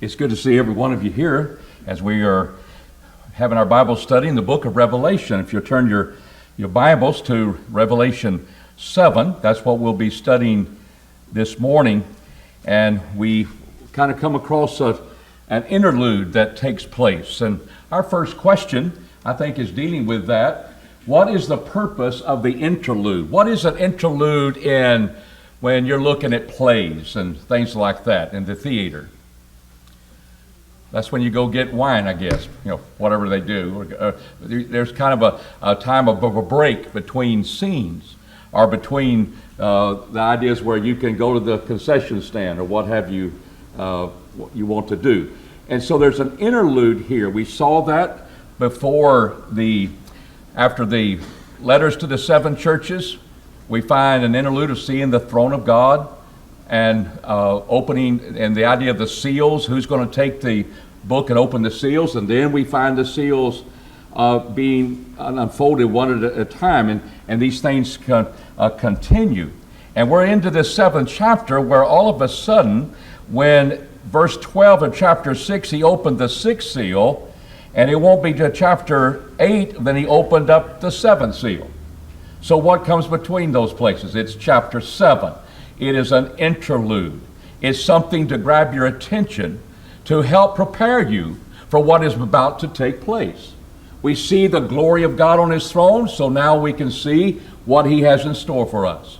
It's good to see every one of you here as we are having our Bible study in the book of Revelation. If you'll turn your Bibles to Revelation 7, that's what we'll be studying this morning. And we kind of come across an interlude that takes place. And our first question, I think, is dealing with that. What is the purpose of the interlude? What is an interlude in when you're looking at plays and things like that in the theater? That's when you go get wine, I guess, whatever they do. There's kind of a time of a break between scenes, or between the ideas where you can go to the concession stand or what have you, what you want to do. And so there's an interlude here. We saw that after the letters to the seven churches. We find an interlude of seeing the throne of God and opening, and the idea of the seals, who's going to take the book and open the seals, and then we find the seals being unfolded one at a time, and these things continue. And we're into this seventh chapter where all of a sudden, when verse 12 of chapter 6, he opened the sixth seal, and it won't be to chapter 8, then he opened up the seventh seal. So what comes between those places? It's chapter 7. It is an interlude. It's something to grab your attention, to help prepare you for what is about to take place. We see the glory of God on his throne, so now we can see what he has in store for us.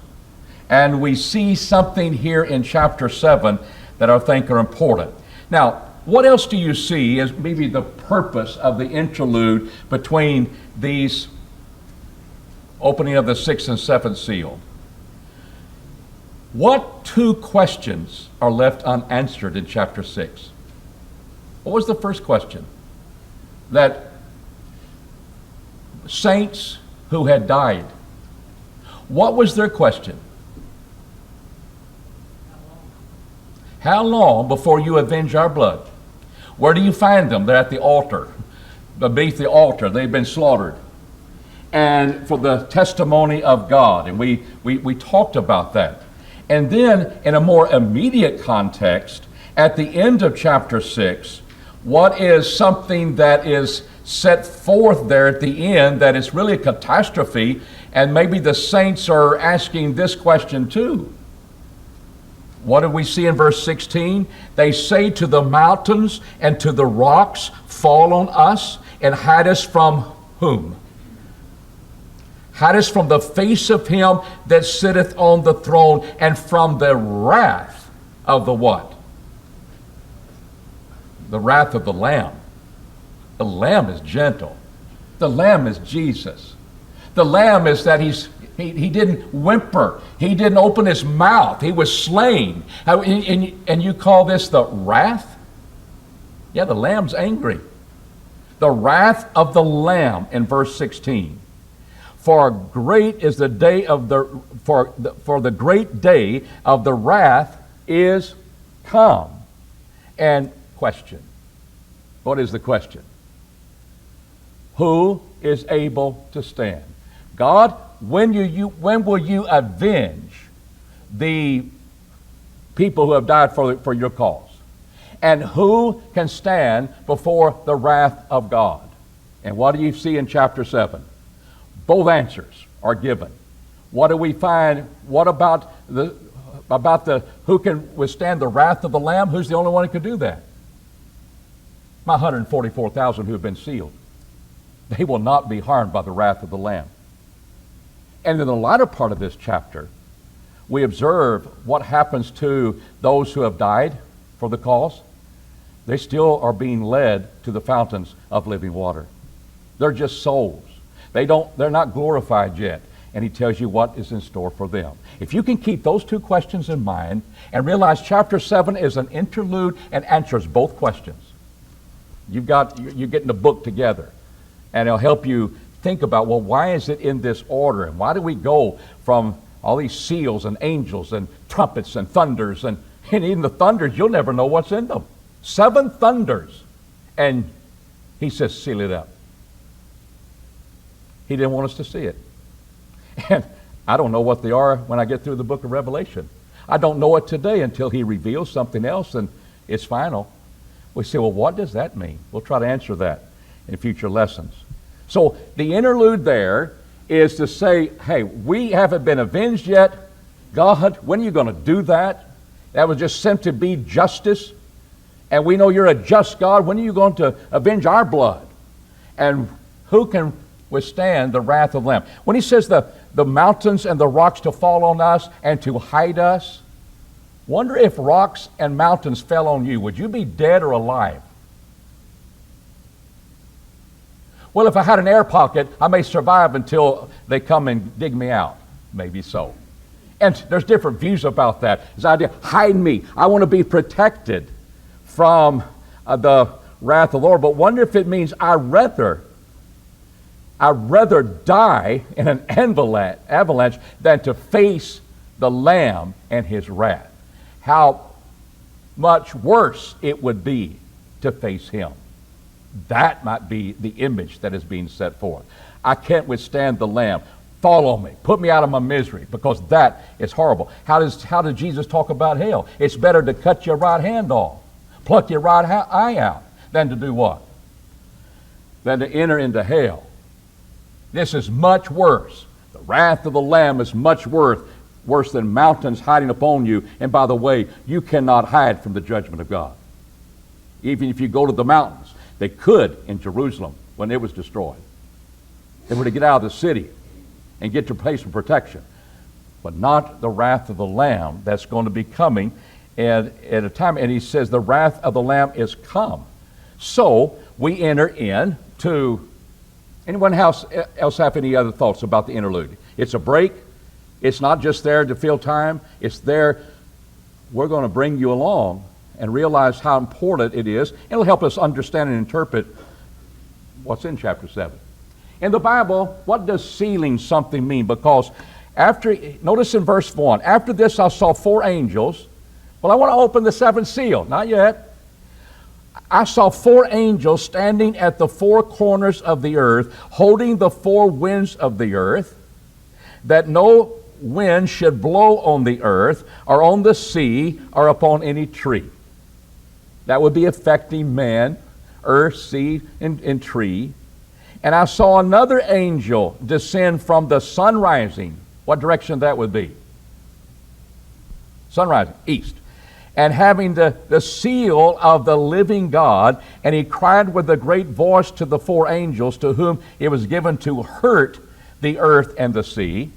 And we see something here in chapter 7 that I think are important. Now, what else do you see as maybe the purpose of the interlude between these opening of the sixth and seventh seal? What two questions are left unanswered in chapter 6? What was the first question? That saints who had died, what was their question? How long before you avenge our blood? Where do you find them? They're at the altar, beneath the altar. They've been slaughtered. And for the testimony of God. And we talked about that. And then in a more immediate context, at the end of chapter 6, what is something that is set forth there at the end that is really a catastrophe, and maybe the saints are asking this question too. What do we see in verse 16? They say to the mountains and to the rocks, fall on us and hide us from whom? Hide us from the face of him that sitteth on the throne and from the wrath of the what? The wrath of the Lamb. The Lamb is gentle. The Lamb is Jesus. The Lamb is that he didn't whimper. He didn't open his mouth. He was slain. And you call this the wrath? Yeah, the Lamb's angry. The wrath of the Lamb in verse 16. For great is the day of for the great day of the wrath is come. And question. What is the question? Who is able to stand? God, when will you avenge the people who have died for your cause? And who can stand before the wrath of God? And what do you see in chapter 7? Both answers are given. What do we find? What about the who can withstand the wrath of the Lamb? Who's the only one who can do that? My 144,000 who have been sealed. They will not be harmed by the wrath of the Lamb. And in the latter part of this chapter, we observe what happens to those who have died for the cause. They still are being led to the fountains of living water. They're just souls. They're not glorified yet. And he tells you what is in store for them. If you can keep those two questions in mind and realize chapter 7 is an interlude and answers both questions, you're getting the book together. And it'll help you think about, well, why is it in this order? And why do we go from all these seals and angels and trumpets and thunders, and even the thunders, you'll never know what's in them. 7 thunders. And he says, seal it up. He didn't want us to see it. And I don't know what they are when I get through the book of Revelation. I don't know it today until he reveals something else and it's final. We say, well, what does that mean? We'll try to answer that in future lessons. So the interlude there is to say, hey, we haven't been avenged yet. God, when are you going to do that? That was just sent to be justice. And we know you're a just God. When are you going to avenge our blood? And who can withstand the wrath of the Lamb? When he says the mountains and the rocks to fall on us and to hide us, wonder if rocks and mountains fell on you. Would you be dead or alive? Well, if I had an air pocket, I may survive until they come and dig me out. Maybe so. And there's different views about that. This idea, hide me. I want to be protected from the wrath of the Lord. But wonder if it means I'd rather die in an avalanche than to face the Lamb and his wrath. How much worse it would be to face him. That might be the image that is being set forth. I can't withstand the Lamb. Fall on me. Put me out of my misery, because that is horrible. How did Jesus talk about hell? It's better to cut your right hand off, pluck your right eye out, than to do what? Than to enter into hell. This is much worse. The wrath of the Lamb is much worse than mountains hiding upon you. And by the way, you cannot hide from the judgment of God. Even if you go to the mountains, they could in Jerusalem when it was destroyed. They were to get out of the city and get to a place of protection. But not the wrath of the Lamb that's going to be coming at a time. And he says the wrath of the Lamb is come. So we enter into... Anyone else have any other thoughts about the interlude? It's a break. It's not just there to fill time. It's there. We're going to bring you along and realize how important it is. And it'll help us understand and interpret what's in chapter 7. In the Bible, what does sealing something mean? Because notice in verse 1, after this I saw 4 angels. Well, I want to open the 7th seal. Not yet. I saw 4 angels standing at the 4 corners of the earth, holding the 4 winds of the earth, that no wind should blow on the earth, or on the sea, or upon any tree. That would be affecting man, earth, sea, and tree. And I saw another angel descend from the sun rising. What direction that would be? Sun rising, east. And having the seal of the living God, and he cried with a great voice to the 4 angels to whom it was given to hurt the earth and the sea.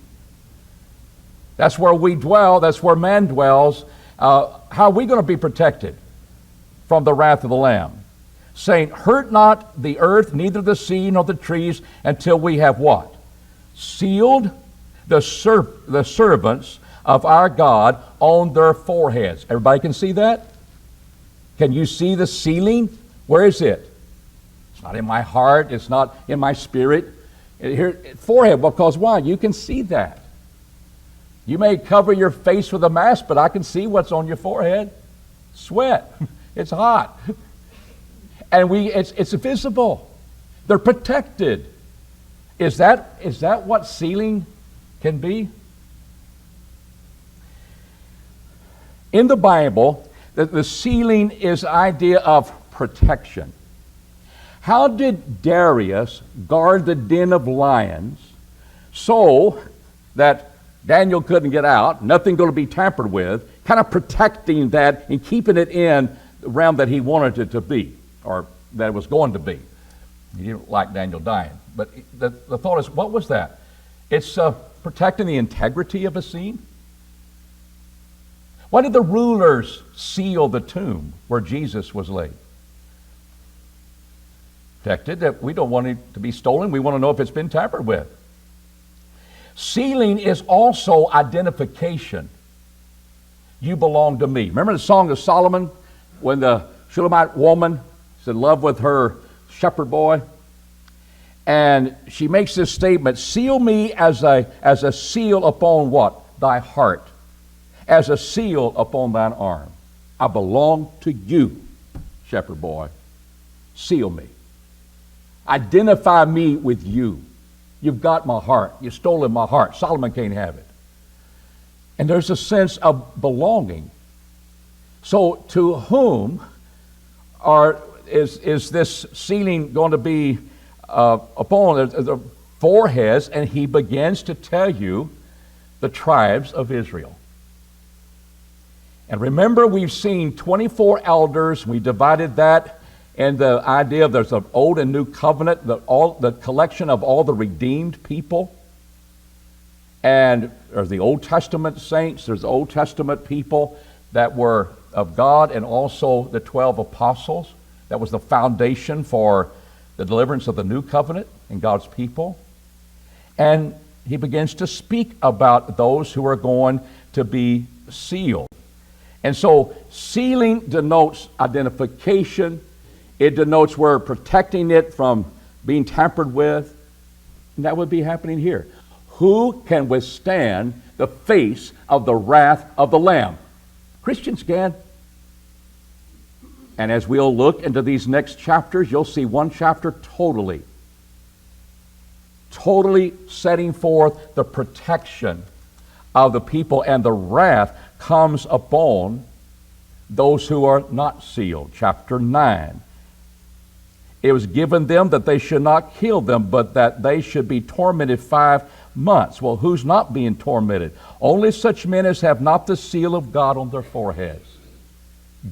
That's where we dwell. That's where man dwells. How are we going to be protected from the wrath of the Lamb? Saying, hurt not the earth, neither the sea, nor the trees, until we have what? Sealed the servants of our God on their foreheads. Everybody can see that? Can you see the sealing? Where is it? It's not in my heart. It's not in my spirit. Here, forehead, because why? You can see that. You may cover your face with a mask, but I can see what's on your forehead. Sweat. It's hot. And it's visible. They're protected. Is that what sealing can be? In the Bible, the sealing is the idea of protection. How did Darius guard the den of lions so that Daniel couldn't get out, nothing going to be tampered with, kind of protecting that and keeping it in the realm that he wanted it to be, or that it was going to be? He didn't like Daniel dying. But the thought is, what was that? It's protecting the integrity of a scene. Why did the rulers seal the tomb where Jesus was laid? Protected, that we don't want it to be stolen. We want to know if it's been tampered with. Sealing is also identification. You belong to me. Remember the Song of Solomon when the Shulamite woman is in love with her shepherd boy? And she makes this statement, seal me as a seal upon what? Thy heart. As a seal upon thine arm. I belong to you, shepherd boy. Seal me. Identify me with you. You've got my heart. You've stolen my heart. Solomon can't have it. And there's a sense of belonging. So to whom is this sealing going to be upon the foreheads? And he begins to tell you the tribes of Israel. And remember, we've seen 24 elders. We divided that in the idea of there's an old and new covenant, the collection of all the redeemed people. And there's the Old Testament saints, there's the Old Testament people that were of God, and also the 12 apostles. That was the foundation for the deliverance of the new covenant in God's people. And he begins to speak about those who are going to be sealed. And so sealing denotes identification. It denotes we're protecting it from being tampered with. And that would be happening here. Who can withstand the face of the wrath of the Lamb? Christians can. And as we'll look into these next chapters, you'll see one chapter totally setting forth the protection of the people, and the wrath comes upon those who are not sealed. Chapter 9. It was given them that they should not kill them, but that they should be tormented 5 months. Well, who's not being tormented? Only such men as have not the seal of God on their foreheads.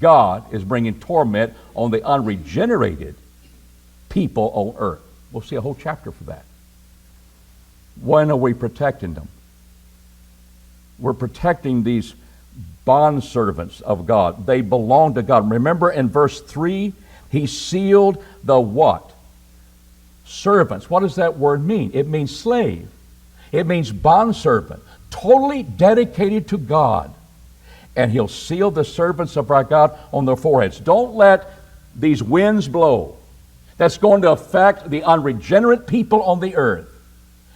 God is bringing torment on the unregenerated people on earth. We'll see a whole chapter for that. When are we protecting them? We're protecting these bondservants of God. They belong to God. Remember in verse 3, he sealed the what? Servants. What does that word mean? It means slave. It means bondservant. Totally dedicated to God. And he'll seal the servants of our God on their foreheads. Don't let these winds blow. That's going to affect the unregenerate people on the earth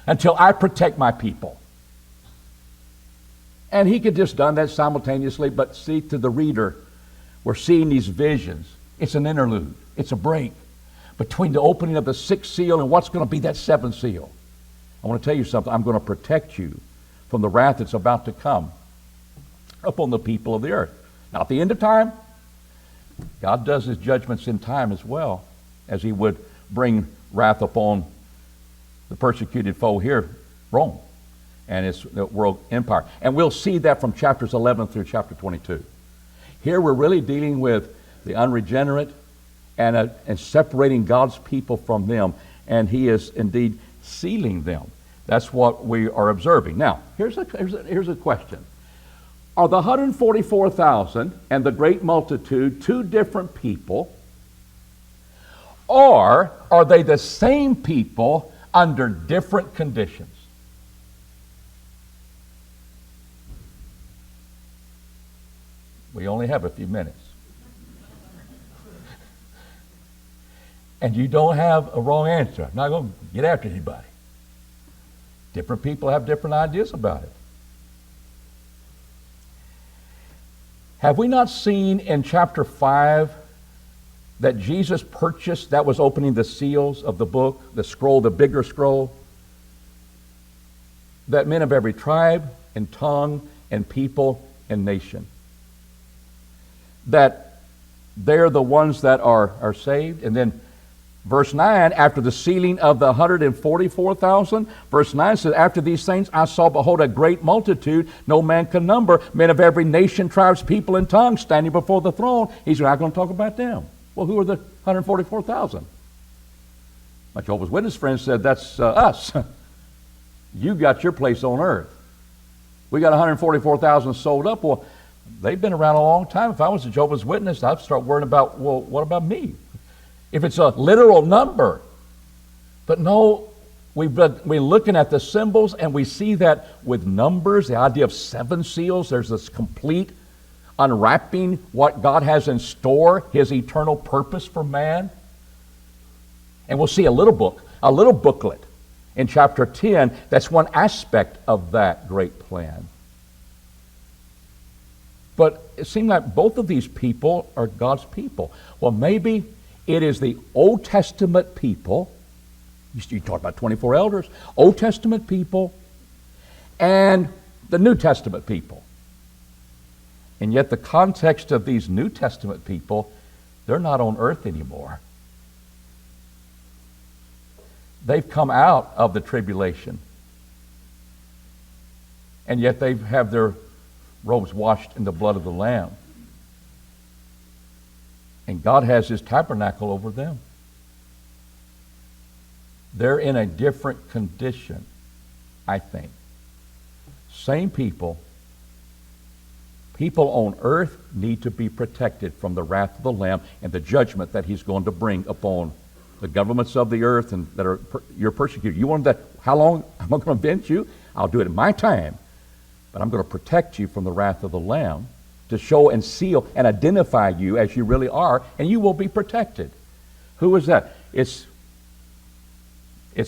until I protect my people. And he could just done that simultaneously, but see, to the reader, we're seeing these visions. It's an interlude. It's a break between the opening of the 6th seal and what's going to be that 7th seal. I want to tell you something. I'm going to protect you from the wrath that's about to come upon the people of the earth. Now, at the end of time, God does his judgments in time as well, as he would bring wrath upon the persecuted foe here, Rome, and its world empire. And we'll see that from chapters 11 through chapter 22. Here we're really dealing with the unregenerate and separating God's people from them, and he is indeed sealing them. That's what we are observing. Now, here's a question. Are the 144,000 and the great multitude two different people, or are they the same people under different conditions? We only have a few minutes. And you don't have a wrong answer. I'm not going to get after anybody. Different people have different ideas about it. Have we not seen in chapter 5 that Jesus purchased, that was opening the seals of the book, the scroll, the bigger scroll, that men of every tribe and tongue and people and nation, that they're the ones that are saved? And then verse 9, after the sealing of the 144,000, verse 9 says, after these things I saw, behold, a great multitude, no man can number, men of every nation, tribes, people, and tongue, standing before the throne. He's not going to talk about them. Well, who are the 144,000? My Jehovah's Witness friend said, that's us. You got your place on earth. We got 144,000 sold up. Well, they've been around a long time. If I was a Jehovah's Witness, I'd start worrying about, well, what about me? If it's a literal number. But no, we're looking at the symbols, and we see that with numbers, the idea of 7 seals, there's this complete unwrapping what God has in store, his eternal purpose for man. And we'll see a little booklet in chapter 10. That's one aspect of that great plan. But it seemed like both of these people are God's people. Well, maybe it is the Old Testament people. You talk about 24 elders, Old Testament people, and the New Testament people. And yet the context of these New Testament people they're not on earth anymore. They've come out of the tribulation. And yet they have their robes washed in the blood of the Lamb. And God has his tabernacle over them. They're in a different condition, I think. Same people. People on earth need to be protected from the wrath of the Lamb and the judgment that he's going to bring upon the governments of the earth and that are you're persecuted. You want that? How long am I going to avenge you? I'll do it in my time. But I'm going to protect you from the wrath of the Lamb to show and seal and identify you as you really are, and you will be protected. Who is that? It's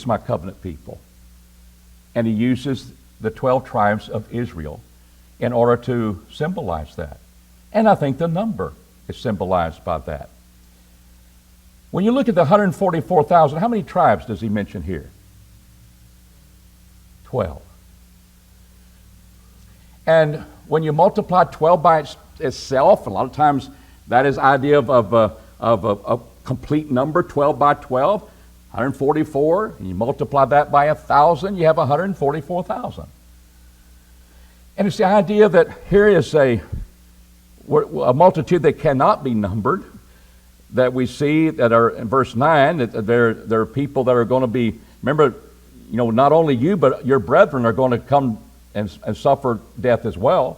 my covenant people. And he uses the 12 tribes of Israel in order to symbolize that. And I think the number is symbolized by that. When you look at the 144,000, how many tribes does he mention here? 12. And when you multiply 12 by itself, a lot of times that is the idea of a complete number, 12 by 12, 144, and you multiply that by 1,000, you have 144,000. And it's the idea that here is a multitude that cannot be numbered, that we see that are in verse 9, that there are people that are going to be, remember, not only you, but your brethren are going to come and suffer death as well.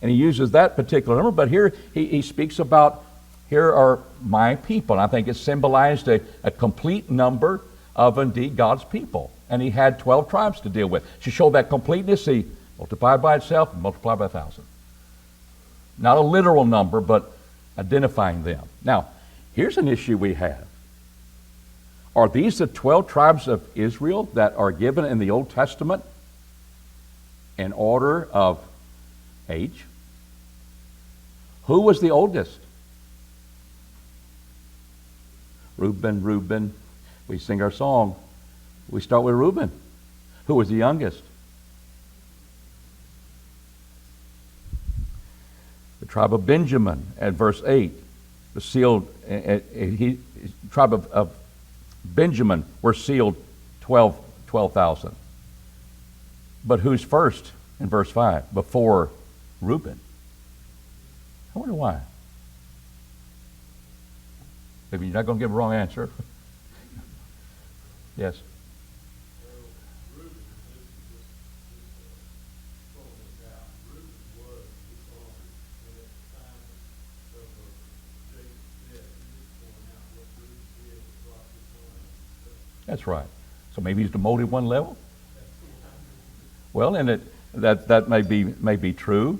And he uses that particular number, but here he speaks about, here are my people. And I think it symbolized a complete number of indeed God's people. And he had 12 tribes to deal with. To show that completeness, he multiplied by itself and multiplied by 1,000. Not a literal number, but identifying them. Now, here's an issue we have. Are these the 12 tribes of Israel that are given in the Old Testament in order of age? Who was the oldest? Reuben. We sing our song. We start with Reuben. Who was the youngest? The tribe of Benjamin at verse 8. The sealed, tribe of Benjamin were sealed 12,000. But who's first in verse 5 before Reuben? I wonder why. Maybe you're not going to give a wrong answer. Yes. That's right. So maybe he's demoted one level. Well, and that may be true,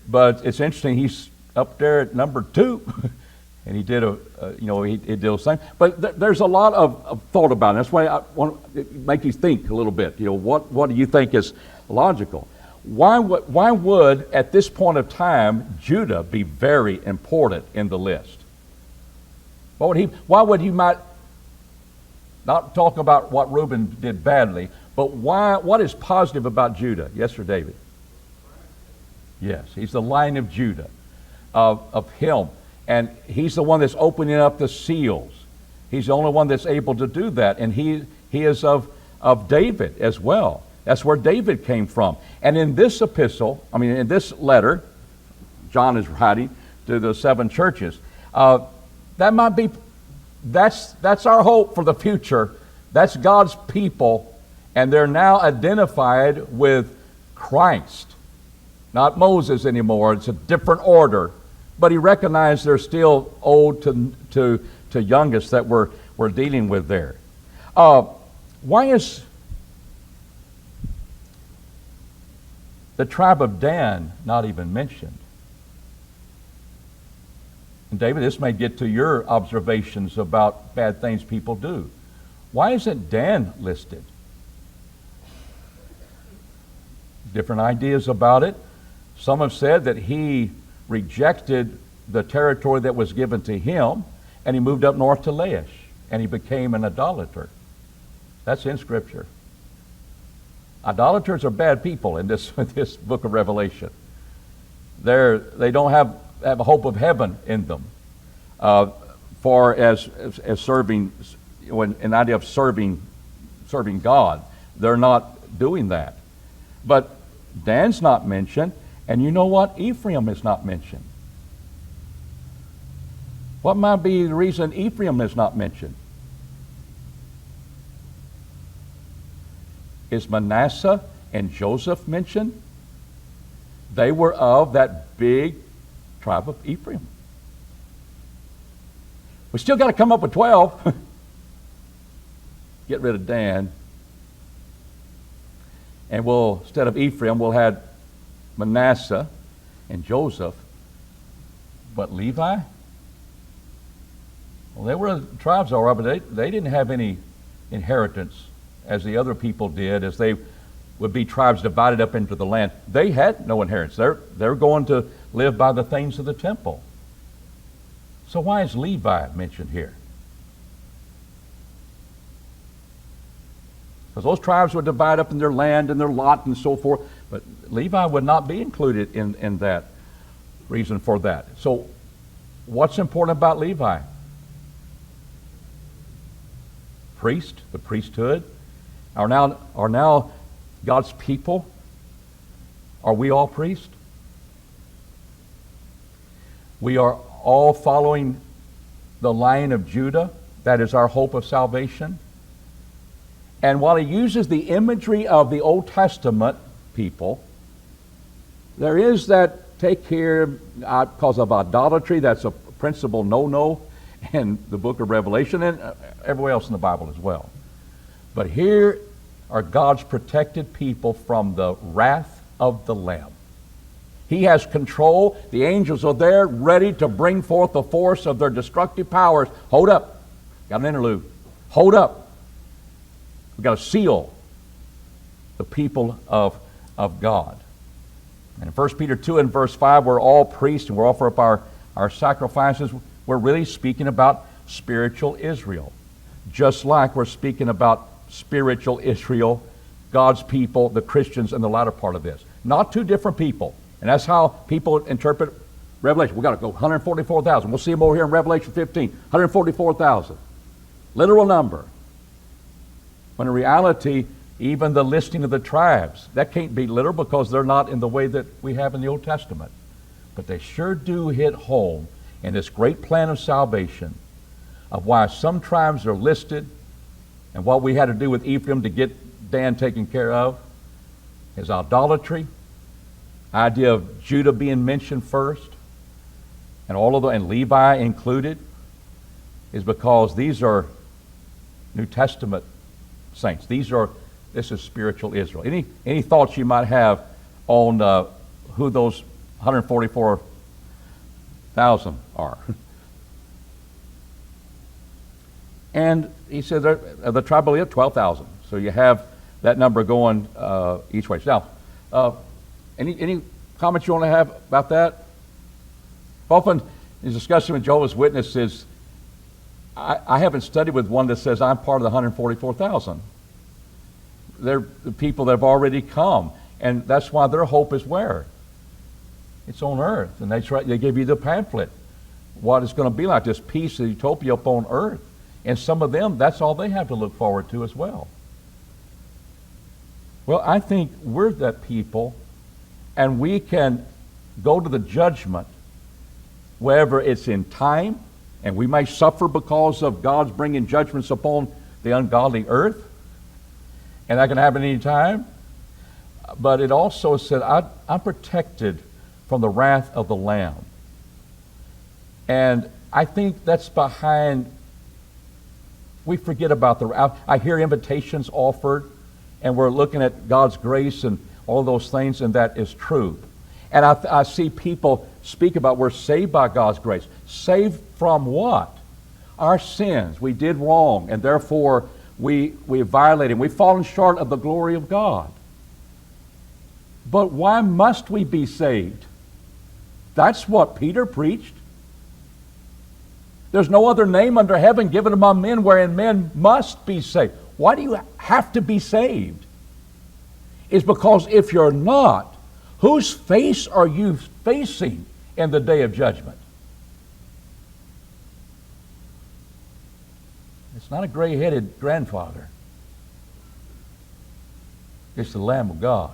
but it's interesting. He's up there at number 2, and he did he did the same. But there's a lot of thought about it. That's why I want to make you think a little bit. What do you think is logical? Why would at this point of time Judah be very important in the list? Why would he not talk about what Reuben did badly, but what is positive about Judah? Yes, sir, David? Yes, he's the Lion of Judah, of him. And he's the one that's opening up the seals. He's the only one that's able to do that. And he is of David as well. That's where David came from. And in this epistle, in this letter, John is writing to the 7 churches. That's our hope for the future. That's God's people, and they're now identified with Christ. Not Moses anymore. It's a different order. But he recognized they're still old to youngest that we're dealing with there. Why is the tribe of Dan not even mentioned? And David, this may get to your observations about bad things people do. Why isn't Dan listed? Different ideas about it. Some have said that he rejected the territory that was given to him, and he moved up north to Laish, and he became an idolater. That's in Scripture. Idolaters are bad people in this book of Revelation. They don't have a hope of heaven in them. far as serving, when an idea of serving God. They're not doing that. But Dan's not mentioned, and you know what? Ephraim is not mentioned. What might be the reason Ephraim is not mentioned? Is Manasseh and Joseph mentioned? They were of that big tribe of Ephraim. We still got to come up with 12. Get rid of Dan. And we'll, instead of Ephraim, we'll have Manasseh and Joseph. But Levi? Well, they were tribes all right, but they didn't have any inheritance as the other people did, as they would be tribes divided up into the land. They had no inheritance. They're going to live by the things of the temple. So why is Levi mentioned here? Because those tribes would divide up in their land and their lot and so forth, but Levi would not be included in that reason for that. So what's important about Levi? Priest, the priesthood, are now God's people. Are we all priests? We are all following the line of Judah. That is our hope of salvation. And while he uses the imagery of the Old Testament people, there is that take care because of idolatry. That's a principal no-no in the book of Revelation and everywhere else in the Bible as well. But here are God's protected people from the wrath of the Lamb. He has control. The angels are there ready to bring forth the force of their destructive powers. Hold up. Got an interlude. Hold up. We've got to seal the people of God. And in 1 Peter 2 and verse 5, we're all priests and we offer up our sacrifices. We're really speaking about spiritual Israel. Just like we're speaking about spiritual Israel, God's people, the Christians, in the latter part of this. Not two different people. And that's how people interpret Revelation. We've got to go 144,000. We'll see them over here in Revelation 15. 144,000. Literal number. When in reality, even the listing of the tribes, that can't be literal because they're not in the way that we have in the Old Testament. But they sure do hit home in this great plan of salvation of why some tribes are listed and what we had to do with Ephraim to get Dan taken care of is idolatry, idea of Judah being mentioned first, and all of and Levi included, is because these are New Testament saints. This is spiritual Israel. Any thoughts you might have on who those 144,000 are? And he said the tribe of Leah, 12,000. So you have that number going each way. Now, any comments you want to have about that? Often in discussion with Jehovah's Witnesses, I haven't studied with one that says I'm part of the 144,000. They're the people that have already come, and that's why their hope is where? It's on earth. And they give you the pamphlet, what it's going to be like, this peace, the utopia upon earth. And some of them, that's all they have to look forward to as well. Well, I think we're that people, and we can go to the judgment, wherever it's in time, and we may suffer because of God's bringing judgments upon the ungodly earth, and that can happen any time. But it also said, I'm protected from the wrath of the Lamb. And I think that's behind, we forget about I hear invitations offered, and we're looking at God's grace and all those things, and that is true. And I see people speak about we're saved by God's grace. Saved from what? Our sins. We did wrong, and therefore we violated. We've fallen short of the glory of God. But why must we be saved? That's what Peter preached. There's no other name under heaven given among men wherein men must be saved. Why do you have to be saved? It's because if you're not, whose face are you facing in the day of judgment? It's not a gray-headed grandfather. It's the Lamb of God,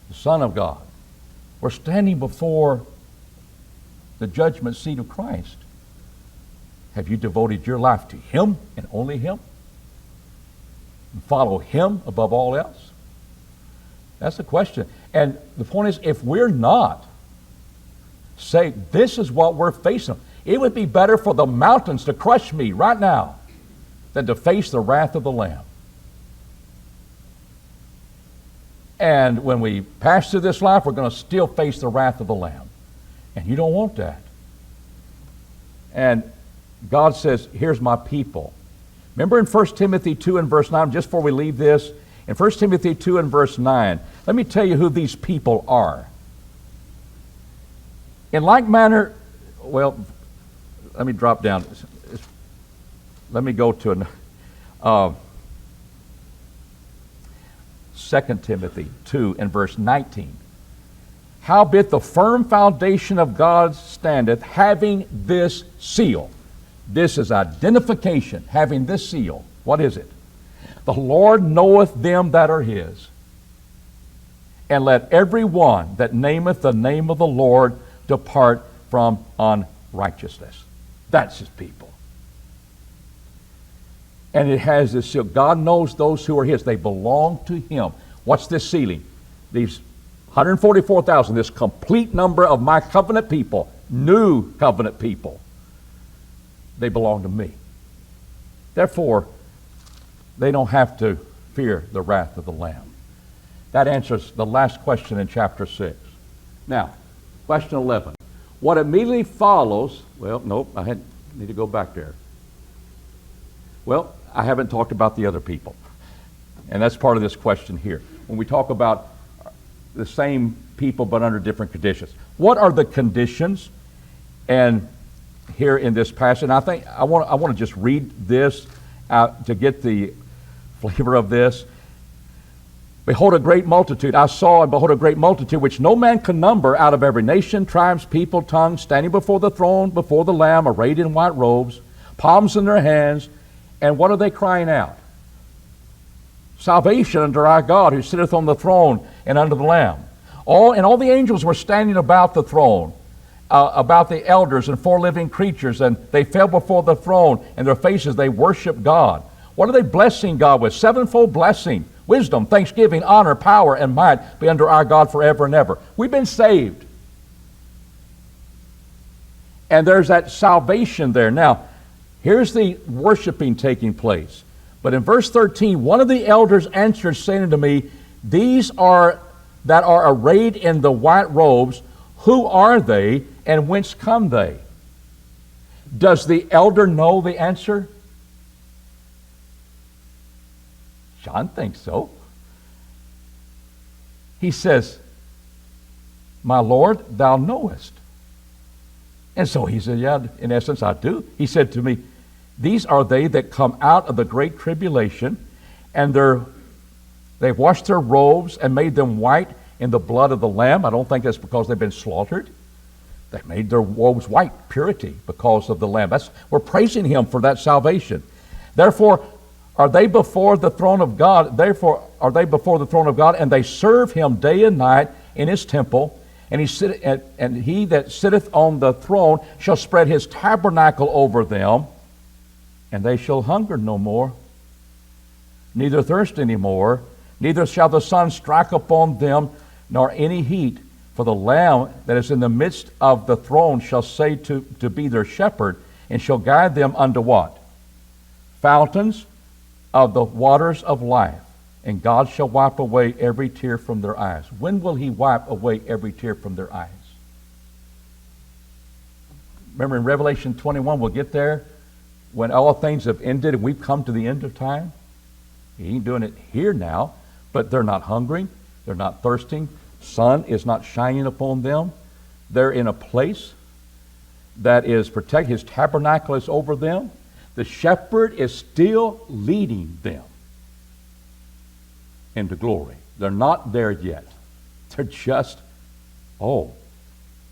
the Son of God. We're standing before the judgment seat of Christ. Have you devoted your life to Him and only Him? And follow Him above all else? That's the question. And the point is, if we're not, say, this is what we're facing. It would be better for the mountains to crush me right now than to face the wrath of the Lamb. And when we pass through this life, we're going to still face the wrath of the Lamb. And you don't want that. And God says, here's my people. Remember in 1 Timothy 2 and verse 9, just before we leave this, in 1 Timothy 2 and verse 9, let me tell you who these people are. In like manner, well, let me drop down. Let me go to 2 Timothy 2 and verse 19. Howbeit the firm foundation of God standeth, having this seal. This is identification, having this seal. What is it? The Lord knoweth them that are His. And let every one that nameth the name of the Lord depart from unrighteousness. That's His people. And it has this seal. God knows those who are His. They belong to Him. What's this sealing? These 144,000, this complete number of my covenant people, new covenant people, they belong to me. Therefore, they don't have to fear the wrath of the Lamb. That answers the last question in chapter 6. Now, question 11. What immediately follows, well, nope, I need to go back there. Well, I haven't talked about the other people. And that's part of this question here. When we talk about the same people but under different conditions. What are the conditions? And here in this passage, and I think I want to just read this out to get the flavor of this. Behold a great multitude. I saw and behold a great multitude which no man can number, out of every nation, tribes, people, tongue, standing before the throne, before the Lamb, arrayed in white robes, palms in their hands. And what are they crying out? Salvation unto our God who sitteth on the throne and unto the Lamb. All the angels were standing about the throne, about the elders and four living creatures, and they fell before the throne, and their faces they worshiped God. What are they blessing God with? Sevenfold blessing, wisdom, thanksgiving, honor, power, and might be unto our God forever and ever. We've been saved. And there's that salvation there. Now, here's the worshiping taking place. But in verse 13, one of the elders answered, saying unto me, these are that are arrayed in the white robes, who are they, and whence come they? Does the elder know the answer? John thinks so. He says, my Lord, thou knowest. And so he said, yeah, in essence, I do. He said to me, these are they that come out of the great tribulation, and they've washed their robes and made them white in the blood of the Lamb. I don't think that's because they've been slaughtered. They made their robes white, purity, because of the Lamb. We're praising Him for that salvation. Therefore, are they before the throne of God? Therefore, are they before the throne of God, and they serve Him day and night in His temple. And he that sitteth on the throne shall spread His tabernacle over them, and they shall hunger no more, neither thirst any more, neither shall the sun strike upon them, nor any heat. For the Lamb that is in the midst of the throne shall say to be their shepherd, and shall guide them unto what? Fountains of the waters of life. And God shall wipe away every tear from their eyes. When will He wipe away every tear from their eyes? Remember in Revelation 21, we'll get there, when all things have ended and we've come to the end of time. He ain't doing it here now, but they're not hungry, they're not thirsting, sun is not shining upon them. They're in a place that is protected. His tabernacle is over them. The shepherd is still leading them into glory. They're not there yet. They're just,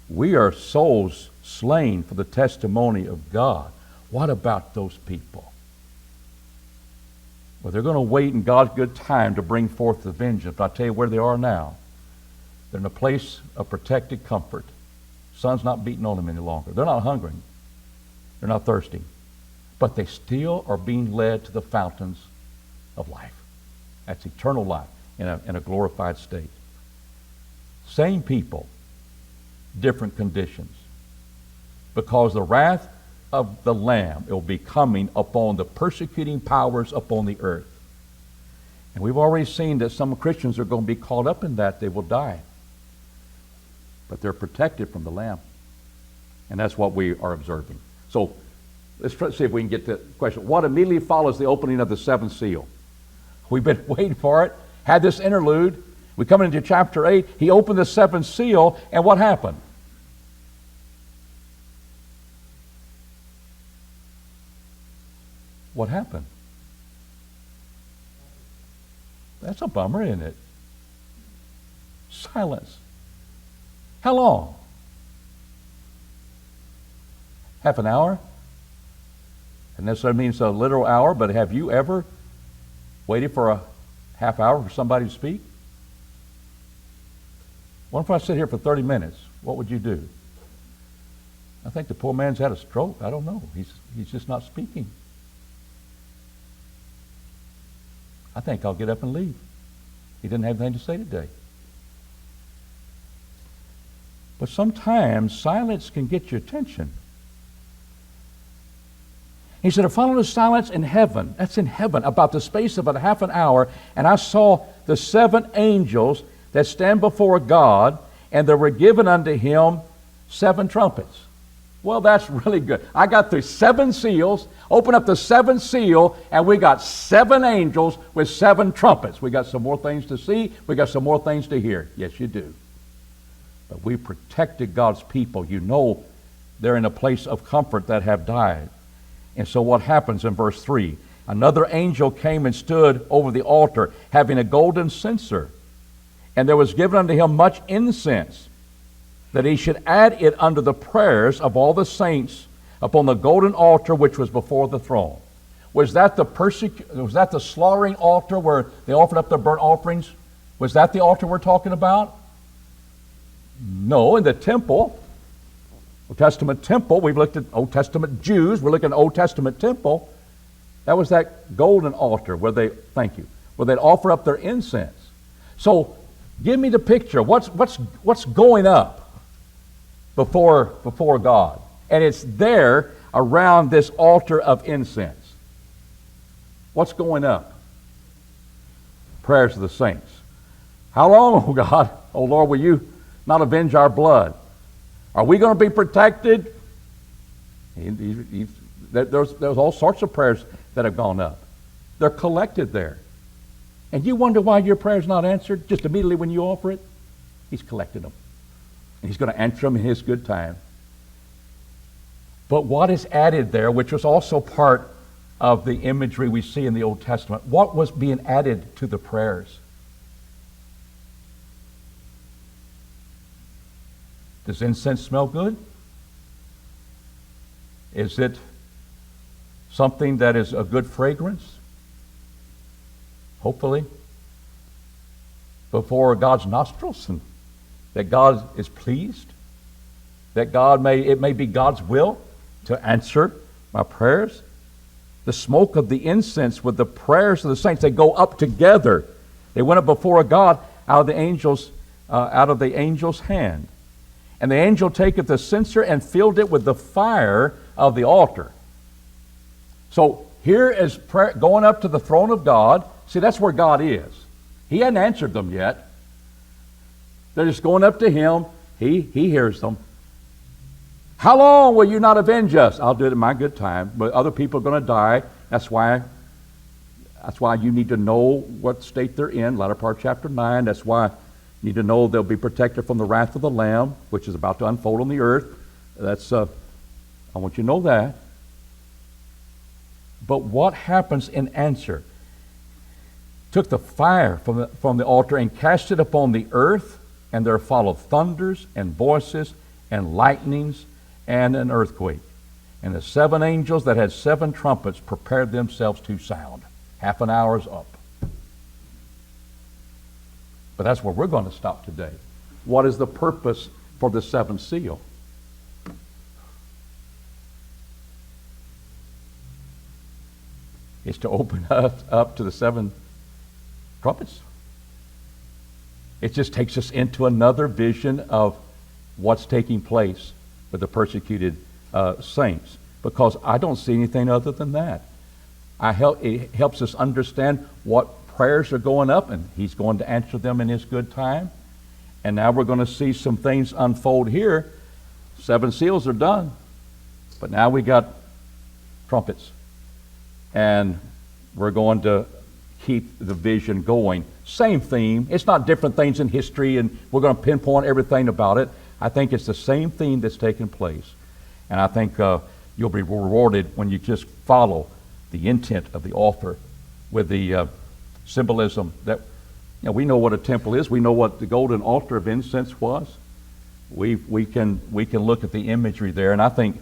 we are souls slain for the testimony of God. What about those people? Well, they're going to wait in God's good time to bring forth the vengeance. But I'll tell you where they are now. They're in a place of protected comfort. Sun's not beating on them any longer. They're not hungry. They're not thirsty. But they still are being led to the fountains of life. That's eternal life in a glorified state. Same people, different conditions. Because the wrath of the Lamb will be coming upon the persecuting powers upon the earth. And we've already seen that some Christians are going to be caught up in that. They will die. But they're protected from the Lamb. And that's what we are observing. So let's try to see if we can get the question. What immediately follows the opening of the seventh seal? We've been waiting for it. Had this interlude. We come into chapter 8. He opened the seventh seal, and what happened? What happened? That's a bummer, isn't it? Silence. How long? Half an hour? And this means a literal hour, but have you ever waited for a half hour for somebody to speak? What if I sit here for 30 minutes? What would you do? I think the poor man's had a stroke. I don't know. He's just not speaking. I think I'll get up and leave. He didn't have anything to say today. But sometimes silence can get your attention. He said, I followed a silence in heaven. That's in heaven, about the space of a half an hour, and I saw the 7 angels that stand before God, and there were given unto him 7 trumpets. Well, that's really good. I got through 7 seals, open up the 7th seal, and we got 7 angels with 7 trumpets. We got some more things to see. We got some more things to hear. Yes, you do. But we protected God's people. You know they're in a place of comfort that have died. And so what happens in verse 3? Another angel came and stood over the altar, having a golden censer. And there was given unto him much incense, that he should add it unto the prayers of all the saints upon the golden altar which was before the throne. Was that the slaughtering altar where they offered up their burnt offerings? Was that the altar we're talking about? No, in the temple, Old Testament temple, we've looked at Old Testament Jews, we're looking at Old Testament temple. That was that golden altar where they'd offer up their incense. So give me the picture. What's going up before God? And it's there around this altar of incense. What's going up? Prayers of the saints. How long, oh God, oh Lord, will you not avenge our blood? Are we going to be protected? There's all sorts of prayers that have gone up. They're collected there. And you wonder why your prayer's not answered just immediately when you offer it? He's collected them. And he's going to answer them in his good time. But what is added there, which was also part of the imagery we see in the Old Testament, what was being added to the prayers? Does incense smell good? Is it something that is a good fragrance? Hopefully. Before God's nostrils, and that God is pleased, that it may be God's will to answer my prayers. The smoke of the incense with the prayers of the saints, they go up together. They went up before God out of the angel's hand. And the angel taketh the censer and filled it with the fire of the altar. So here is prayer going up to the throne of God. See, that's where God is. He hadn't answered them yet. They're just going up to him. He hears them. How long will you not avenge us? I'll do it in my good time. But other people are going to die. That's why you need to know what state they're in. Latter part of chapter 9. That's why you need to know they'll be protected from the wrath of the Lamb, which is about to unfold on the earth. I want you to know that. But what happens in answer? Took the fire from the altar and cast it upon the earth, and there followed thunders and voices and lightnings and an earthquake. And the 7 angels that had 7 trumpets prepared themselves to sound. Half an hour's up. But that's where we're going to stop today. What is the purpose for the seventh seal? It's to open us up to the seven trumpets. It just takes us into another vision of what's taking place with the persecuted saints. Because I don't see anything other than that. It helps us understand what prayers are going up, and he's going to answer them in his good time. And now we're going to see some things unfold here. 7 seals are done, but now we got trumpets. And we're going to keep the vision going. Same theme. It's not different things in history, and we're going to pinpoint everything about it. I think it's the same theme that's taking place. And I think you'll be rewarded when you just follow the intent of the author with the symbolism that, we know what a temple is. We know what the golden altar of incense was. We can look at the imagery there, and I think,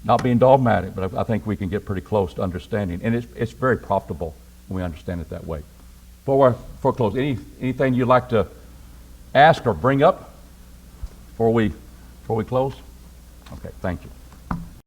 not being dogmatic, but I think we can get pretty close to understanding. And it's very profitable when we understand it that way. Before close, anything you'd like to ask or bring up before we close? Okay, thank you.